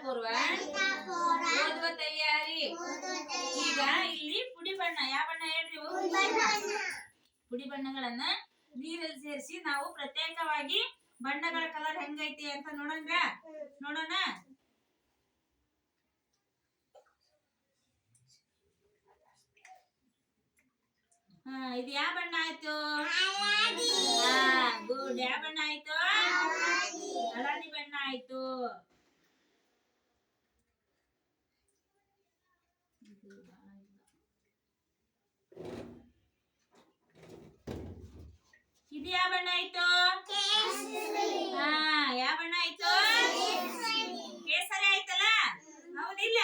ಪೂರ್ವ ಓದುವ ತಯಾರಿ. ಈಗ ಇಲ್ಲಿ ಪುಡಿ ಬಣ್ಣ, ಯಾವ ಬಣ್ಣ ಹೇಳ್ರಿ? ಪುಡಿ ಬಣ್ಣಗಳನ್ನ ನೀರಲ್ಲಿ ಸೇರಿಸಿ ನಾವು ಪ್ರತ್ಯೇಕವಾಗಿ ಬಣ್ಣಗಳ ಕಲರ್ ಹೆಂಗೈತಿ ಅಂತ ನೋಡೋಣ. ಇದು ಯಾವ ಬಣ್ಣ ಆಯ್ತು? ಗುಡ್. ಯಾವ ಬಣ್ಣ ಆಯ್ತು? ಹಳದಿ ಬಣ್ಣ ಆಯ್ತು. ಇದು ಯಾವ ಬಣ್ಣ ಆಯ್ತು? ಯಾವ ಬಣ್ಣ ಆಯ್ತು? ಕೇಸರಿ ಆಯ್ತಲ್ಲ, ಹೌದಿಲ್ಲ?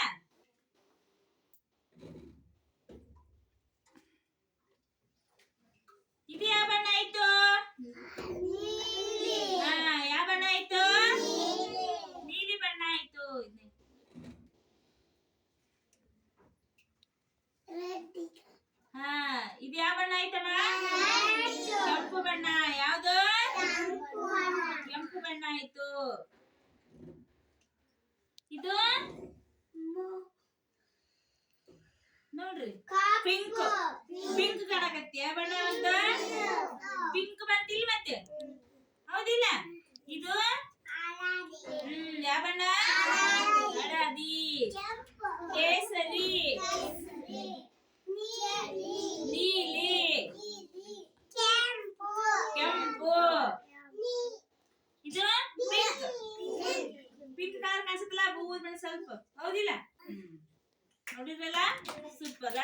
ಇದು ಯಾವ ಬಣ್ಣ ಆಯ್ತು? ಯಾವ ಬಣ್ಣ ಆಯ್ತು? ನೀಲಿ ಬಣ್ಣ ಆಯ್ತು. ಇದು ಯಾವ ಬಣ್ಣ ಆಯ್ತಮ್ಮ? ಕೆಂಪು ಬಣ್ಣ. ಯಾವುದು? ಕೆಂಪು ಬಣ್ಣ ಆಯ್ತು. ಇದು ನೋಡ್ರಿ, ಪಿಂಕ್. ಪಿಂಕ್ ಕಾಣಕತ್ತಿ. ಯಾವ ಬಣ್ಣ ಅಂತ? ಪಿಂಕ್ ಬಂತಿಲ್ಲ ಮತ್ತೆ, ಹೌದಿಲ್ಲ? ಇದು ಯಾವ ಬಣ್ಣ? ಹಳದಿ, ಕೇಸರಿ, ನೀಲಿ, ಕೆಂಪು. ಇದು ಪಿಂಕ್. ಪಿಂಕ್ ಕಲರ್ ಕಾಣಿಸುತ್ತಲ್ಲ, ಹೂವು ಬಣ್ಣ ಸ್ವಲ್ಪ, ಹೌದಿಲ್ಲ? ನೋಡಿದ್ರಲ್ಲ? ಸೂಪರ್.